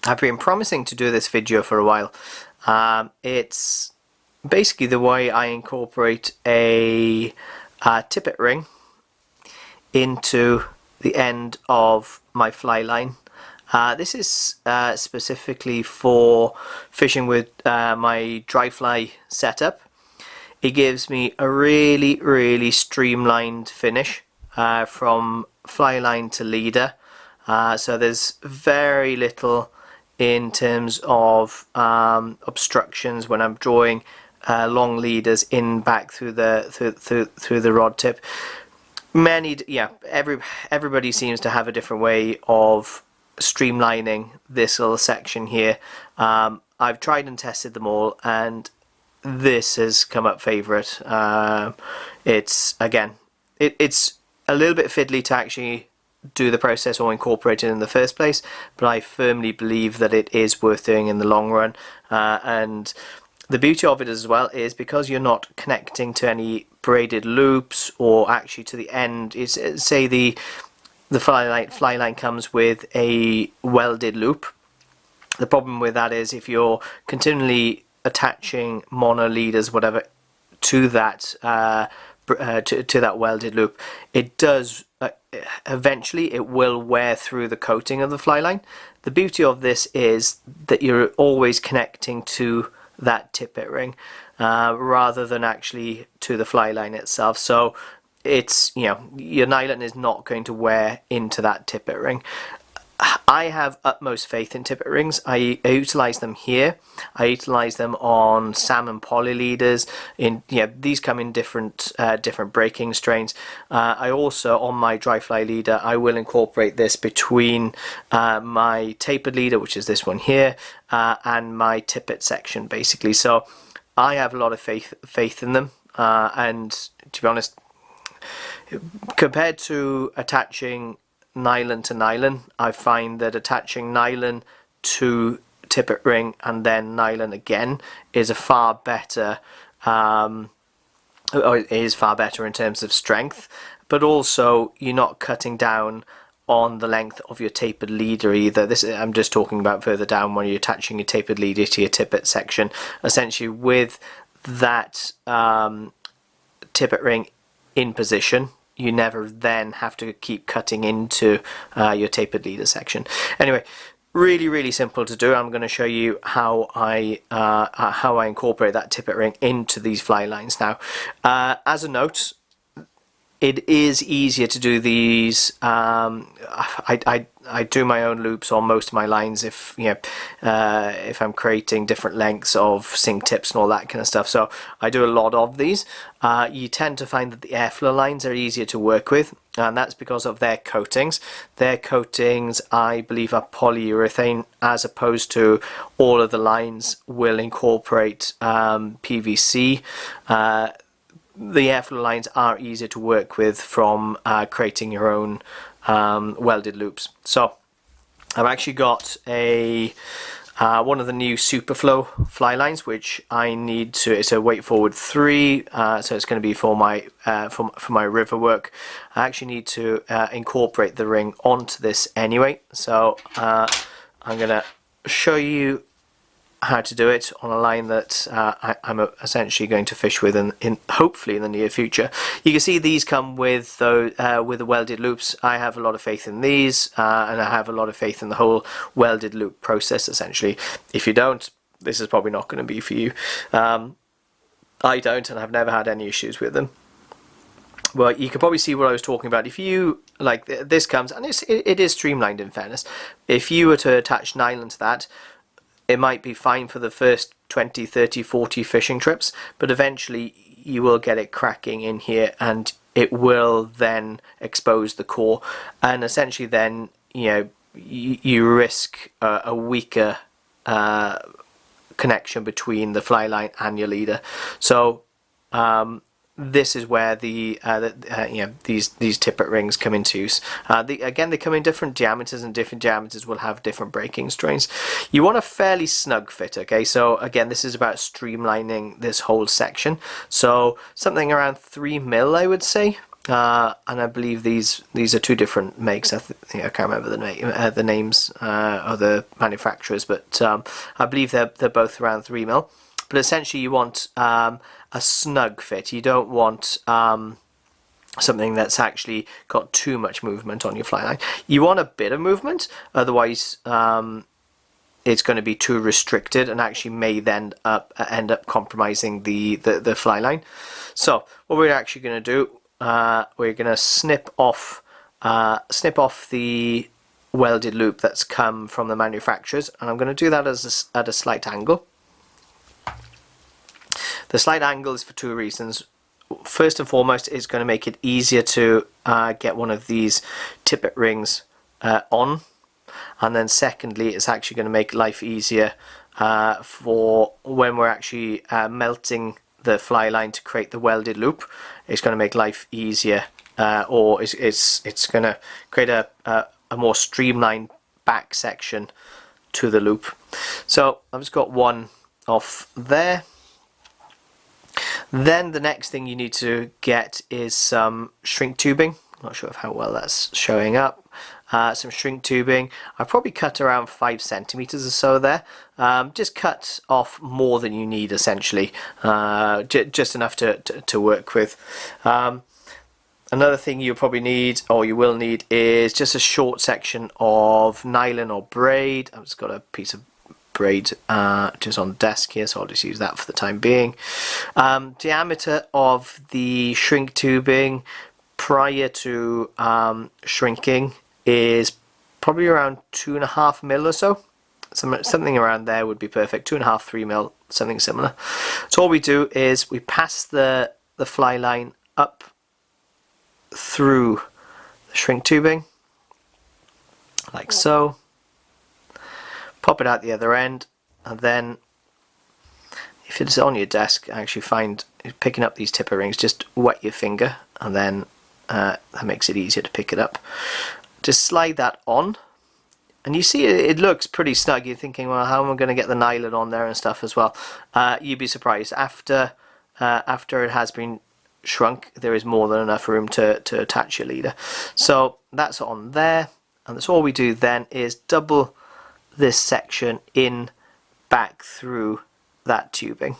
I've been promising to do this video for a while. It's basically the way I incorporate a tippet ring into the end of my fly line. This is specifically for fishing with my dry fly setup. It gives me a really streamlined finish from fly line to leader. So there's very little in terms of obstructions when I'm drawing long leaders in back through the rod tip. Everybody seems to have a different way of streamlining this little section here. I've tried and tested them all, and this has come up favourite. It's a little bit fiddly to actually do the process or incorporate it in the first place, but I firmly believe that it is worth doing in the long run. And the beauty of it as well is because you're not connecting to any braided loops or actually to the end. Say the fly line comes with a welded loop. The problem with that is if you're continually attaching mono leaders, whatever, to that to that welded loop, it does eventually it will wear through the coating of the fly line. The beauty of this is that you're always connecting to that tippet ring rather than actually to the fly line itself. So it's, your nylon is not going to wear into that tippet ring. I have utmost faith in tippet rings. I utilize them here. I utilize them on salmon poly leaders. These come in different breaking strains. I also, on my dry fly leader, I will incorporate this between my tapered leader, which is this one here, and my tippet section, basically. So I have a lot of faith in them, and to be honest, compared to attaching nylon to nylon, I find that attaching nylon to tippet ring and then nylon again is a far better in terms of strength, but also you're not cutting down on the length of your tapered leader either. I'm just talking about further down when you're attaching your tapered leader to your tippet section. Essentially, with that tippet ring in position, you never then have to keep cutting into your tapered leader section. Anyway, really simple to do. I'm going to show you how I incorporate that tippet ring into these fly lines. Now, as a note, it is easier to do these. I do my own loops on most of my lines if I'm creating different lengths of sink tips and all that kind of stuff. So I do a lot of these. You tend to find that the airflow lines are easier to work with, and that's because of their coatings. Their coatings, I believe, are polyurethane, as opposed to all of the lines will incorporate PVC. The airflow lines are easier to work with from creating your own welded loops. So I've actually got one of the new Superflow fly lines, which I need to. It's a weight forward 3, so it's going to be for my river work. I actually need to incorporate the ring onto this anyway. So I'm going to show you how to do it on a line that I'm essentially going to fish with in hopefully in the near future. You can see these come with the welded loops. I have a lot of faith in these, and I have a lot of faith in the whole welded loop process. Essentially, if you don't, this is probably not going to be for you. I don't, and I've never had any issues with them. Well, you can probably see what I was talking about. If you, like, this comes, and it is streamlined in fairness. If you were to attach nylon to that, it might be fine for the first 20, 30, 40 fishing trips, but eventually you will get it cracking in here, and it will then expose the core, and essentially then you risk a weaker connection between the fly line and your leader. So this is where these tippet rings come into use. Again, they come in different diameters, and different diameters will have different breaking strains. You want a fairly snug fit, okay? So again, this is about streamlining this whole section. So something around 3 mil, I would say. and I believe these are two different makes. I can't remember the names of the manufacturers, but I believe they're both around 3mm. But essentially, you want a snug fit. You don't want something that's actually got too much movement on your fly line. You want a bit of movement, otherwise it's going to be too restricted and actually may then end up compromising the fly line. So what we're actually going to do, we're going to snip off the welded loop that's come from the manufacturers, and I'm going to do that at a slight angle. The slight angle is for two reasons. First and foremost, it's going to make it easier to get one of these tippet rings on, and then secondly, it's actually going to make life easier for when we're actually melting the fly line to create the welded loop. It's going to make life easier, or it's going to create a more streamlined back section to the loop. So I've just got one off there. Then the next thing you need to get is some shrink tubing. Not sure of how well that's showing up. Some shrink tubing. I've probably cut around 5 centimeters or so there. Just cut off more than you need, essentially, just enough to work with. Another thing you probably need, or you will need, is just a short section of nylon or braid. I've just got a piece of braid just on the desk here, so I'll just use that for the time being. Diameter of the shrink tubing prior to shrinking is probably around 2.5mm or so. Something around there would be perfect. 2.5, 3mm, something similar. So all we do is we pass the fly line up through the shrink tubing, like so. Pop it out the other end, and then if it's on your desk, actually find picking up these tipper rings, just wet your finger, and then that makes it easier to pick it up. Just slide that on, and you see it looks pretty snug. You're thinking, well, how am I going to get the nylon on there and stuff as well? You'd be surprised. After it has been shrunk, there is more than enough room to attach your leader. So that's on there, and that's all we do then is double this section in back through that tubing,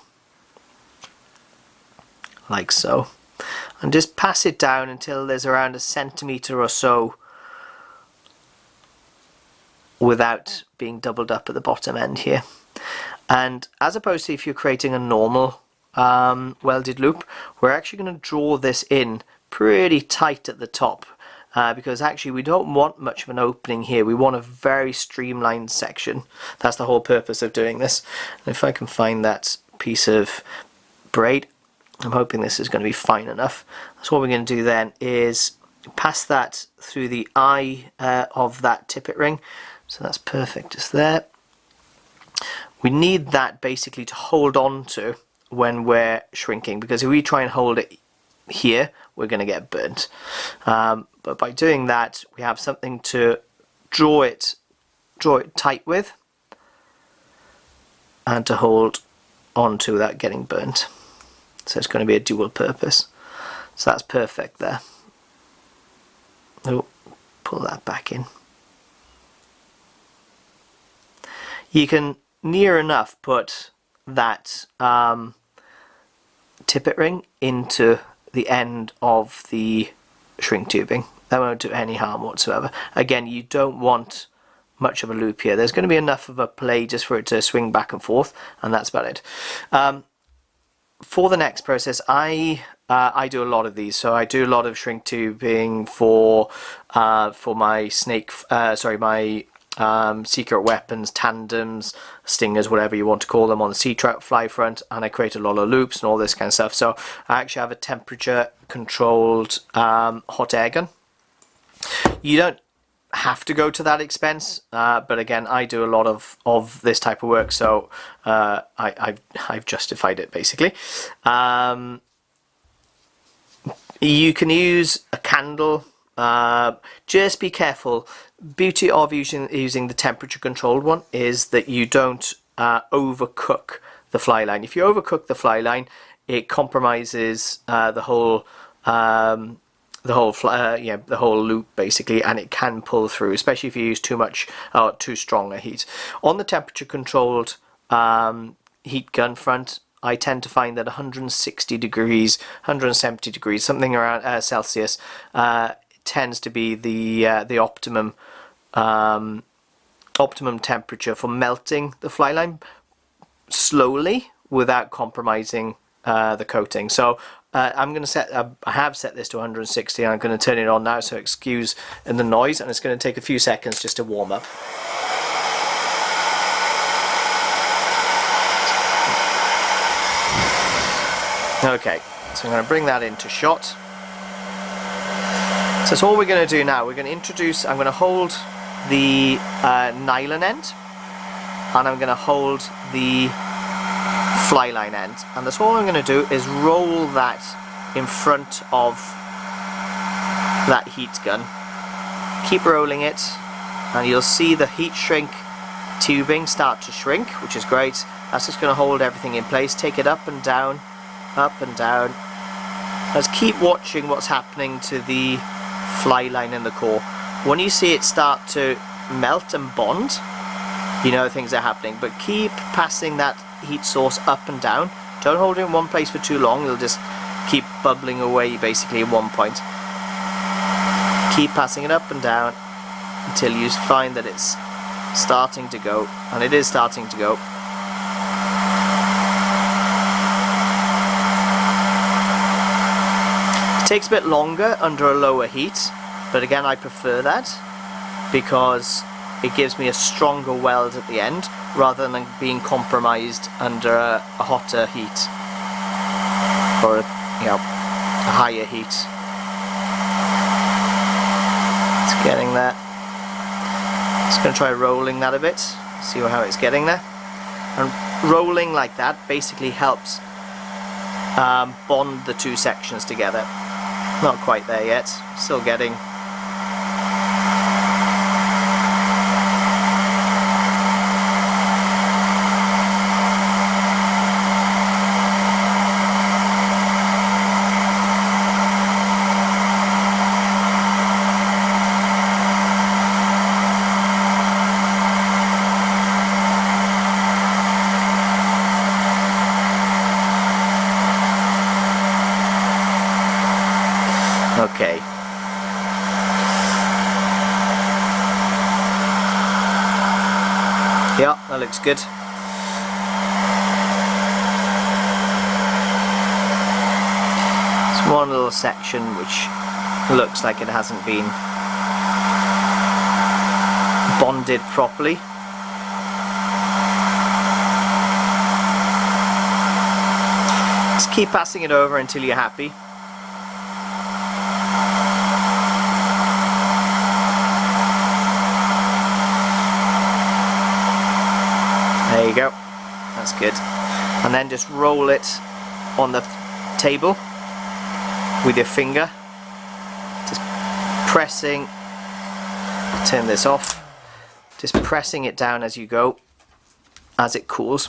like so, and just pass it down until there's around 1 centimeter or so without being doubled up at the bottom end here. And as opposed to if you're creating a normal welded loop, we're actually going to draw this in pretty tight at the top, because actually we don't want much of an opening here. We want a very streamlined section. That's the whole purpose of doing this. And if I can find that piece of braid, I'm hoping this is going to be fine enough. So what we're going to do then is pass that through the eye of that tippet ring. So that's perfect, just there. We need that basically to hold on to when we're shrinking, because if we try and hold it here, we're going to get burnt. But by doing that, we have something to draw it tight with, and to hold on to without getting burnt. So it's going to be a dual purpose. So that's perfect there. Oh, pull that back in. You can near enough put that tippet ring into the end of the shrink tubing. That won't do any harm whatsoever. Again, you don't want much of a loop here. There's going to be enough of a play just for it to swing back and forth, and that's about it. For the next process, I do a lot of these. So I do a lot of shrink tubing for my secret weapons, tandems, stingers, whatever you want to call them, on the sea trout fly front, and I create a lot of loops and all this kind of stuff. So I actually have a temperature controlled hot air gun. You don't have to go to that expense, but again, I do a lot of this type of work, so I've justified it basically. You can use a candle. Just be careful. Beauty of using the temperature controlled one is that you don't overcook the fly line. If you overcook the fly line, it compromises the whole the whole loop basically, and it can pull through, especially if you use too much or too strong a heat. On the temperature controlled heat gun front, I tend to find that 160 degrees, 170 degrees, something around Celsius, tends to be the optimum temperature for melting the fly line slowly without compromising the coating. So I'm going to set, I have set this to 160, and I'm going to turn it on now, so excuse the noise, and it's going to take a few seconds just to warm up. Okay, so I'm going to bring that into shot. So that's all we're going to do now. We're going to introduce, I'm going to hold the nylon end, and I'm going to hold the fly line end, and that's all I'm going to do is roll that in front of that heat gun. Keep rolling it, and you'll see the heat shrink tubing start to shrink, which is great. That's just going to hold everything in place. Take it up and down, up and down. Let's keep watching what's happening to the fly line in the core. When you see it start to melt and bond, you know things are happening, but keep passing that heat source up and down. Don't hold it in one place for too long, it'll just keep bubbling away basically at one point. Keep passing it up and down until you find that it's starting to go, and it is starting to go. It takes a bit longer under a lower heat, but again I prefer that because it gives me a stronger weld at the end rather than being compromised under a hotter heat or a higher heat. It's getting there. Just going to try rolling that a bit, see how it's getting there. And rolling like that basically helps bond the two sections together. Not quite there yet, still getting. Okay. Yeah, that looks good. It's one little section which looks like it hasn't been bonded properly. Just keep passing it over until you're happy. There you go, that's good. And then just roll it on the table with your finger, just pressing, turn this off, just pressing it down as you go, as it cools.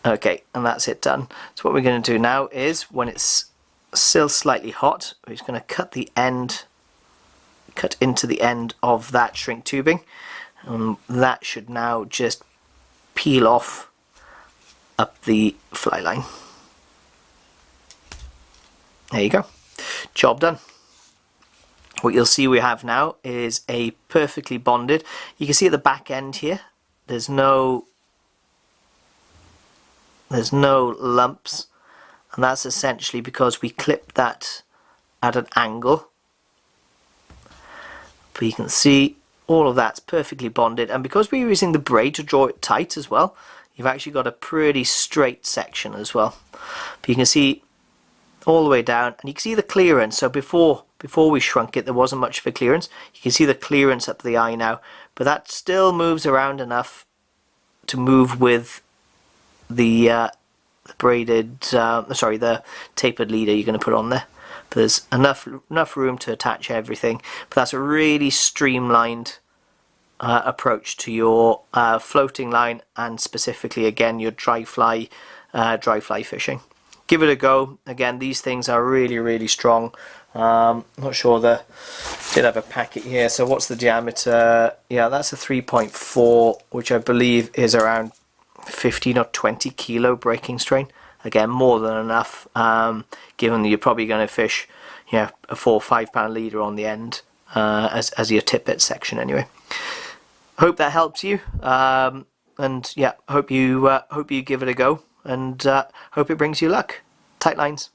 Okay, and that's it done. So what we're going to do now is, when it's still slightly hot, we're just going to cut into the end of that shrink tubing. That should now just peel off up the fly line. There you go, job done. What you'll see we have now is a perfectly bonded, you can see at the back end here there's no lumps, and that's essentially because we clipped that at an angle. But you can see all of that's perfectly bonded, and because we're using the braid to draw it tight as well, you've actually got a pretty straight section as well. But you can see all the way down, and you can see the clearance. So before we shrunk it, there wasn't much of a clearance. You can see the clearance up the eye now, but that still moves around enough to move with the braided, the tapered leader you're going to put on there. But there's enough room to attach everything. But that's a really streamlined approach to your floating line, and specifically again your dry fly fishing. give it a go. Again, these things are really strong. Not sure did have a packet here. So what's the diameter? Yeah, that's a 3.4, which I believe is around 15 or 20 kilo breaking strain. Again, more than enough, given that you're probably going to fish, a 4 or 5 pound leader on the end as your tippet section anyway. Hope that helps you, and yeah, hope you give it a go, and hope it brings you luck. Tight lines.